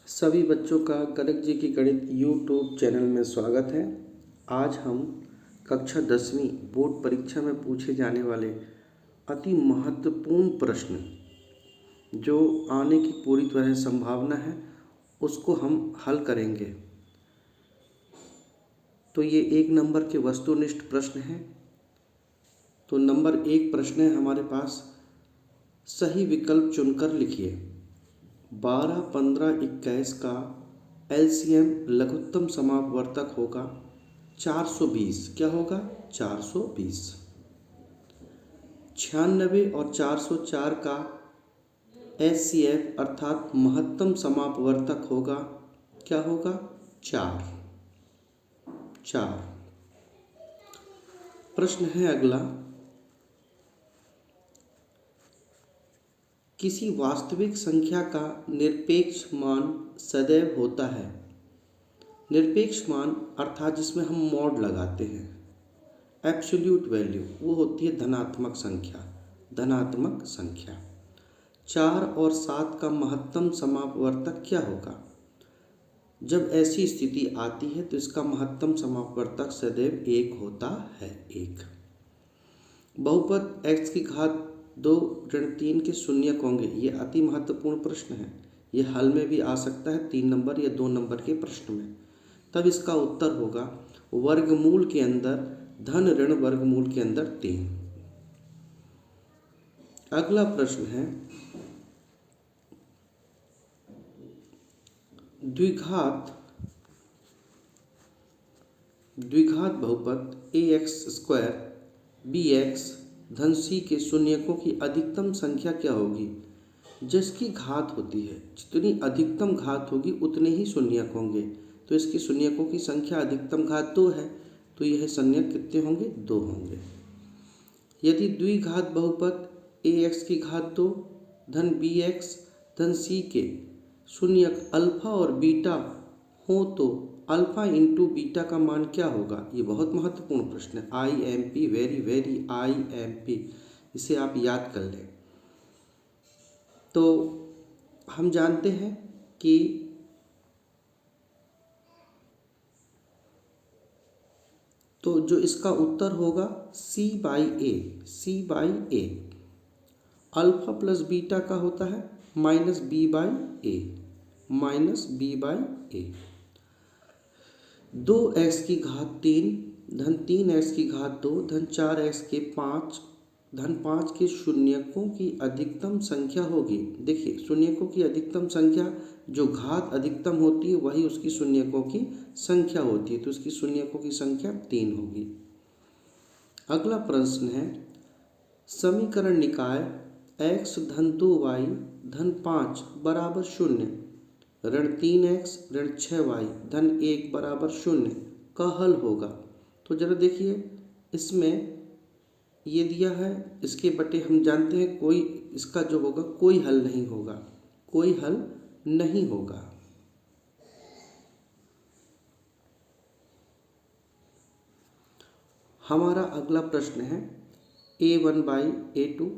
सभी बच्चों का कनक जी की गणित यूट्यूब चैनल में स्वागत है। आज हम कक्षा 10वीं बोर्ड परीक्षा में पूछे जाने वाले अति महत्वपूर्ण प्रश्न जो आने की पूरी तरह संभावना है उसको हम हल करेंगे। तो ये 1 नंबर के वस्तुनिष्ठ प्रश्न हैं। तो नंबर 1 प्रश्न है हमारे पास, सही विकल्प चुनकर लिखिए। 12, 15, 21 का एलसीएम लघुत्तम समापवर्तक होगा 420। क्या होगा? 420। 96 और 404 का एचसीएफ अर्थात महत्तम समापवर्तक होगा। क्या होगा? 4। प्रश्न है अगला, किसी वास्तविक संख्या का निरपेक्ष मान सदैव होता है। निरपेक्ष मान अर्थात जिसमें हम मॉड लगाते हैं, एब्सोल्यूट वैल्यू, वो होती है धनात्मक संख्या। 4 और 7 का महत्तम समापवर्तक क्या होगा? जब ऐसी स्थिति आती है तो इसका महत्तम समापवर्तक सदैव 1 होता है। 1 बहुपद x की घात 2 ऋण 3 के शून्यक होंगे। ये अति महत्वपूर्ण प्रश्न है। ये हल में भी आ सकता है 3 नंबर या 2 नंबर के प्रश्न में। तब इसका उत्तर होगा वर्गमूल के अंदर धन ऋण वर्गमूल के अंदर 3। अगला प्रश्न है, द्विघात बहुपद ax² bx धन c के शून्यकों की अधिकतम संख्या क्या होगी? जिसकी घात होती है, जितनी अधिकतम घात होगी उतने ही शून्यक होंगे। तो इसके शून्यकों की संख्या अधिकतम घात 2 है, तो यह शून्यक कितने होंगे? 2 होंगे। यदि द्विघात बहुपद ax की घात 2 धन bx धन c के शून्यक अल्फा और बीटा हो तो अल्फा इंटू बीटा का मान क्या होगा? ये बहुत महत्वपूर्ण प्रश्न है। IMP, वेरी IMP, इसे आप याद कर लें। तो हम जानते हैं कि तो जो इसका उत्तर होगा C/A। अल्फा प्लस बीटा का होता है -B/A। 2x की घात 3 धन 3x की घात 2 धन 4x के 5 धन 5 के शून्यकों की अधिकतम संख्या होगी। देखिए, शून्यकों की अधिकतम संख्या, जो घात अधिकतम होती है वही उसकी शून्यकों की संख्या होती है, तो उसकी शून्यकों की संख्या 3 होगी। अगला प्रश्न है, समीकरण निकाय x धन 2y धन 5 बराबर 0 ऋण 3x ऋण 6y धन 1 बराबर 0 का हल होगा। तो जरा देखिए, इसमें ये दिया है, इसके बटे हम जानते हैं कोई, इसका जो होगा कोई हल नहीं होगा, कोई हल नहीं होगा। हमारा अगला प्रश्न है, A1/A2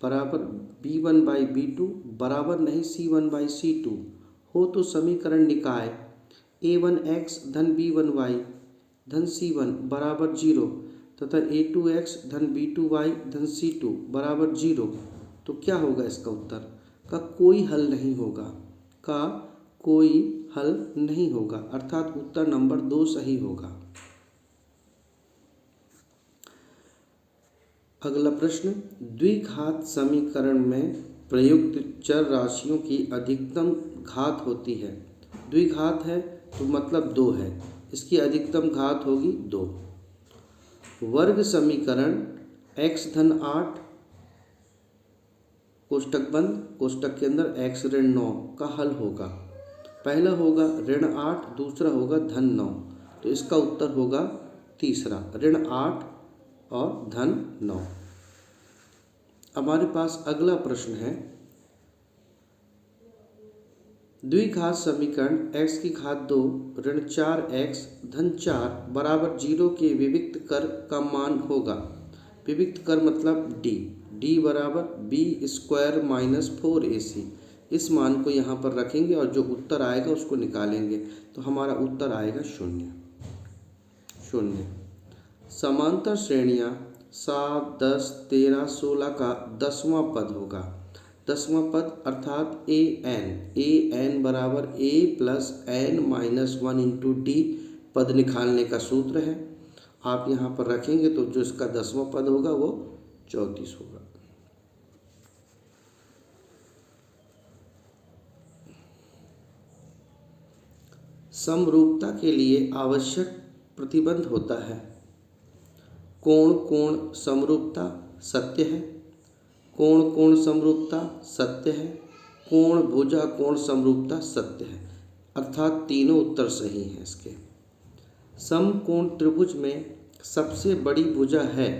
बराबर B1/B2 बराबर नहीं C1/C2 हो तो समीकरण निकाय A1x धन B1y धन C1 बराबर 0 तथा A2x धन B2y धन C2 बराबर 0, तो क्या होगा इसका उत्तर? का कोई हल नहीं होगा, अर्थात उत्तर नंबर 2 सही होगा। अगला प्रश्न, द्विघात समीकरण में प्रयुक्त चर राशियों की अधिकतम घात होती है। द्विघात है तो मतलब 2 है, इसकी अधिकतम घात होगी 2। वर्ग समीकरण x धन 8 कोष्टक बंद, कोष्टक के अंदर x ऋण 9 का हल होगा। पहला होगा ऋण 8, दूसरा होगा धन 9, तो इसका उत्तर होगा तीसरा, ऋण 8 और धन 9। हमारे पास अगला प्रश्न है, द्विघात समीकरण x की घात 2 ऋण 4x धन 4 बराबर 0 के विविक्त कर का मान होगा। विविक्त कर मतलब d बराबर b² - 4ac। इस मान को यहाँ पर रखेंगे और जो उत्तर आएगा उसको निकालेंगे, तो हमारा उत्तर आएगा 0। समांतर श्रेणियाँ 7, 10, 13, 16 का 10वां पद होगा। 10वां पद अर्थात an बराबर a plus n minus 1 into D पद निकालने का सूत्र है। आप यहाँ पर रखेंगे तो जो इसका 10वां पद होगा वो 34 होगा। समरूपता के लिए आवश्यक प्रतिबंध होता है। कोण समरूपता सत्य है। कोण समरूपता सत्य है। कोण भुजा कोण समरूपता सत्य है, अर्थात तीनों उत्तर सही हैं इसके। समकोण त्रिभुज में सबसे बड़ी भुजा है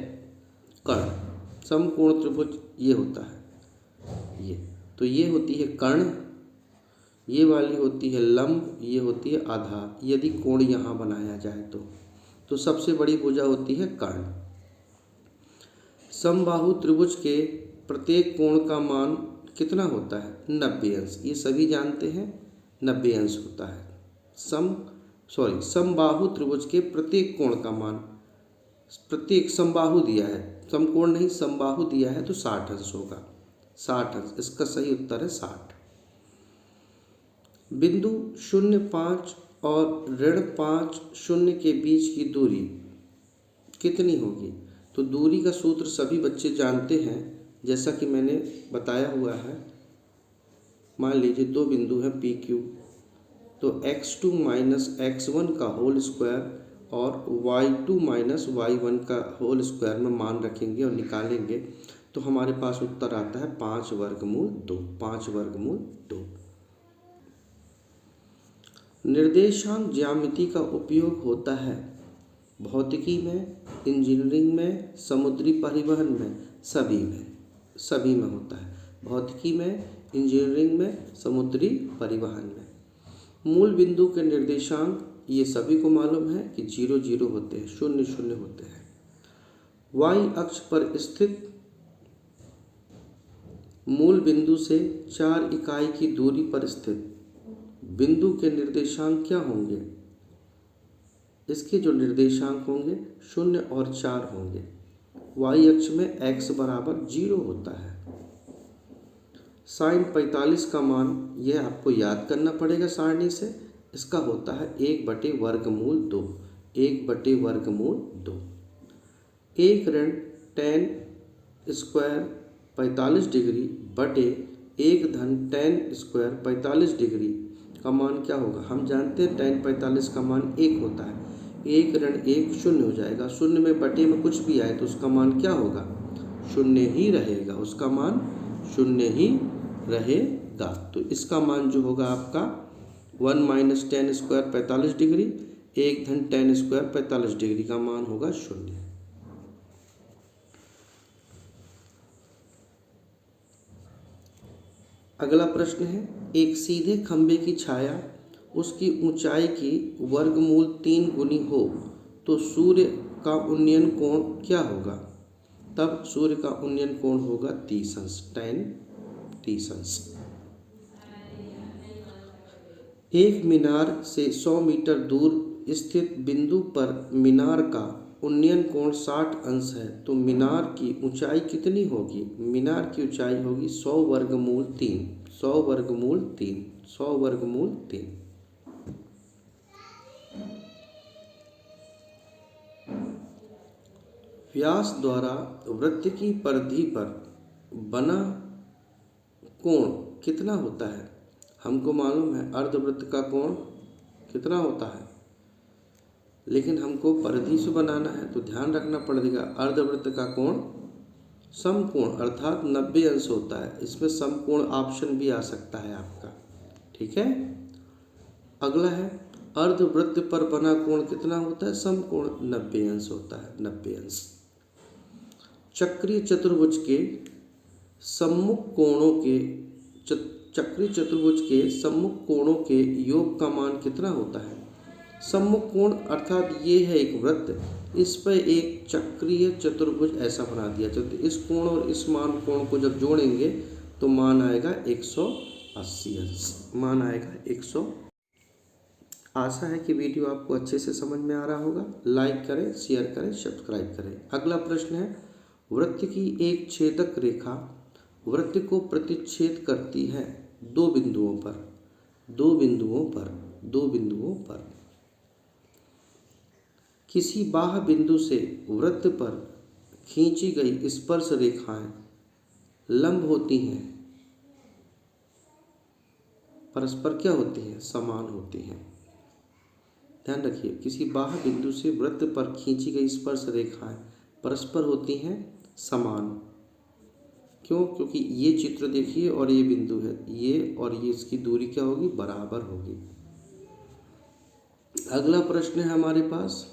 कर्ण। समकोण त्रिभुज ये होता है, ये होती है कर्ण, ये वाली होती है लंब, ये होती है आधार। यदि कोण यहाँ बनाया जाए तो सबसे बड़ी भुजा होती है कर्ण। समबाहु त्रिभुज के प्रत्येक कोण का मान कितना होता है? 90 अंश। ये सभी जानते हैं 90 अंश होता है। समबाहु त्रिभुज के प्रत्येक कोण का मान, प्रत्येक समबाहु दिया है, समकोण नहीं समबाहु दिया है तो 60 अंश होगा। 60 अंश, इसका सही उत्तर है 60। बिंदु 0.5 और -5 0 के बीच की दूरी कितनी होगी? तो दूरी का सूत्र सभी बच्चे जानते हैं, जैसा कि मैंने बताया हुआ है। मान लीजिए दो बिंदु हैं पी क्यू, तो x2 माइनस x1 का होल स्क्वायर और y2 माइनस y1 का होल स्क्वायर में मान रखेंगे और निकालेंगे तो हमारे पास उत्तर आता है 5 वर्गमूल 2। 5 वर्गमूल 2। निर्देशांक ज्यामिति का उपयोग होता है भौतिकी में, इंजीनियरिंग में, समुद्री परिवहन में, सभी में होता है। भौतिकी में, इंजीनियरिंग में, समुद्री परिवहन में। मूल बिंदु के निर्देशांक ये सभी को मालूम है कि 0 0 होते हैं, 0 0 होते हैं। y अक्ष पर स्थित मूल बिंदु से 4 इकाई की दूरी पर स्थित बिंदु के निर्देशांक क्या होंगे? इसके जो निर्देशांक होंगे 0 और 4 होंगे। y अक्ष में x बराबर 0 होता है। साइन 45 का मान यह आपको याद करना पड़ेगा सारणी से। इसका होता है 1/वर्गमूल 2। 1/वर्गमूल 2। 1 ऋण tan स्क्वायर 45 डिग्री बटे 1 धन tan स्क्वायर 45 डिग्री का मान क्या होगा? हम जानते हैं tan 45 का मान 1 होता है। 1 ऋण 1 0 हो जाएगा। 0 में बटे में कुछ भी आए तो उसका मान क्या होगा? 0 ही रहेगा। उसका मान 0 ही रहेगा। तो इसका मान जो होगा आपका 1 माइनस tan स्क्वायर 45 डिग्री, 1 धन tan स्क्वायर 45 डिग्री का मान होगा 0। अगला प्रश्न है, एक सीधे खंभे की छाया उसकी ऊंचाई की वर्गमूल 3 गुनी हो तो सूर्य का उन्नयन कोण क्या होगा? तब सूर्य का उन्नयन कोण होगा 30 अंश, tan 30 अंश। एक मीनार से 100 मीटर दूर स्थित बिंदु पर मीनार का उन्नयन कोण 60 अंश है तो मीनार की ऊंचाई कितनी होगी? मीनार की ऊंचाई होगी 100 वर्गमूल 3। 100 वर्गमूल 3। 100 वर्गमूल 3। व्यास द्वारा वृत्त की परिधि पर बना कोण कितना होता है? हमको मालूम है अर्धवृत्त का कोण कितना होता है, लेकिन हमको परिधि से बनाना है तो ध्यान रखना पड़ेगा अर्धवृत्त का कोण समकोण अर्थात 90 अंश होता है। इसमें समकोण ऑप्शन भी आ सकता है आपका, ठीक है। अगला है अर्धवृत्त पर बना कोण कितना होता है? समकोण 90 अंश होता है, 90 अंश। चक्रीय चतुर्भुज के सम्मुख कोणों के योग का मान कितना होता है? सम्मुख कोण अर्थात ये है एक वृत्त, इस पर एक चक्रीय चतुर्भुज ऐसा बना दिया। तो इस कोण और इस मान कोण को जब जोड़ेंगे तो मान आएगा 180 80 मान आएगा 100। आशा है कि वीडियो आपको अच्छे से समझ में आ रहा होगा। लाइक करें, शेयर करें, सब्सक्राइब करें। अगला प्रश्न है, वृत्त की एक छेदक रेखा वृत्त को प्रतिच्छेद करती है दो बिंदुओं पर। किसी बाह्य बिंदु से वृत्त पर खींची गई स्पर्श रेखाएं लंब होती हैं, परस्पर क्या होती हैं? समान होती हैं। ध्यान रखिए, किसी बाह्य बिंदु से वृत्त पर खींची गई स्पर्श रेखाएं परस्पर होती हैं समान। क्यों? क्योंकि ये चित्र देखिए और ये बिंदु है, ये और ये, इसकी दूरी क्या होगी? बराबर होगी। अगला प्रश्न है हमारे पास,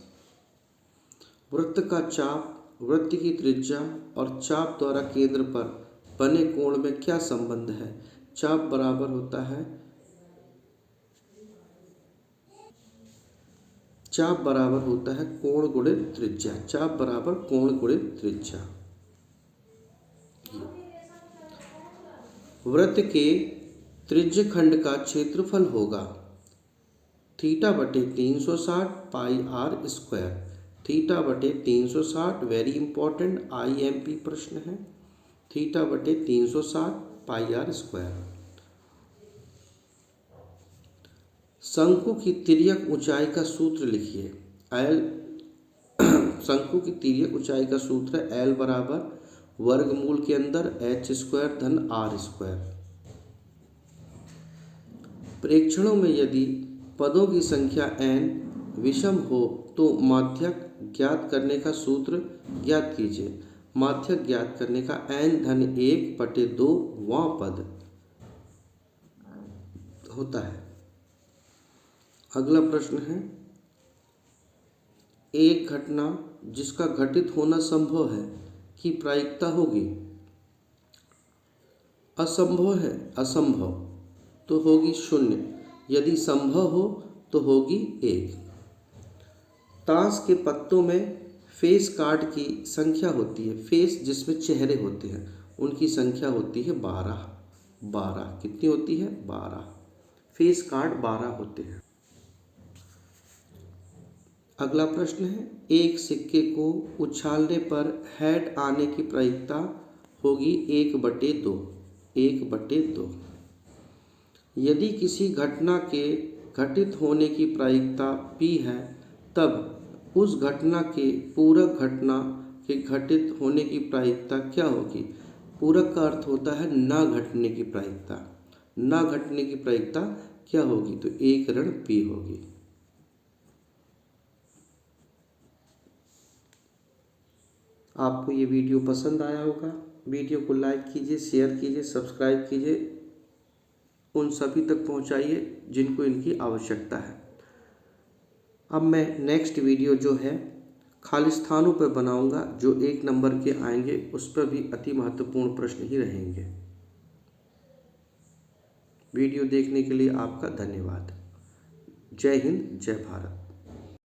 वृत्त का चाप, वृत्त की त्रिज्या और चाप द्वारा केंद्र पर बने कोण में क्या संबंध है? चाप बराबर होता है कोण गुणित त्रिज्या। चाप बराबर कोण गुणित त्रिज्या। वृत्त के त्रिज्य खंड का क्षेत्रफल होगा θ/360 pi r square. θ/360 very important IMP प्रश्न है। θ/360 पाई आर स्क्वायर। शंकु की तिर्यक ऊंचाई का सूत्र लिखिए। शंकु की तिर्यक ऊंचाई का सूत्र है L बराबर वर्गमूल के अंदर h² धन r स्क्वायर। प्रेक्षणों में यदि पदों की संख्या n विषम हो तो माध्यक ज्ञात करने का सूत्र ज्ञात कीजिए। माध्यक ज्ञात करने का n/1/2 वां पद होता है। अगला प्रश्न है, एक घटना जिसका घटित होना संभव है की प्रायिकता होगी? असंभव तो होगी 0। यदि संभव हो तो होगी 1। ताश के पत्तों में फेस कार्ड की संख्या होती है, फेस जिसमें चेहरे होते हैं उनकी संख्या होती है 12। कितनी होती है? 12। फेस कार्ड 12 होते हैं। अगला प्रश्न है, एक सिक्के को उछालने पर हेड आने की प्रायिकता होगी 1/2। यदि किसी घटना के घटित होने की प्रायिकता p है तब उस घटना के पूरक घटना के घटित होने की प्रायिकता क्या होगी? पूरक का अर्थ होता है ना घटने की प्रायिकता। ना घटने की प्रायिकता क्या होगी? तो 1-p होगी। आपको ये वीडियो पसंद आया होगा। वीडियो को लाइक कीजिए, शेयर कीजिए, सब्सक्राइब कीजिए, उन सभी तक पहुंचाइए जिनको इनकी आवश्यकता है। अब मैं नेक्स्ट वीडियो जो है खाली स्थानों पर बनाऊंगा, जो 1 नंबर के आएंगे उस पर भी अति महत्वपूर्ण प्रश्न ही रहेंगे। वीडियो देखने के लिए आपका धन्यवाद। जय हिंद, जय भारत।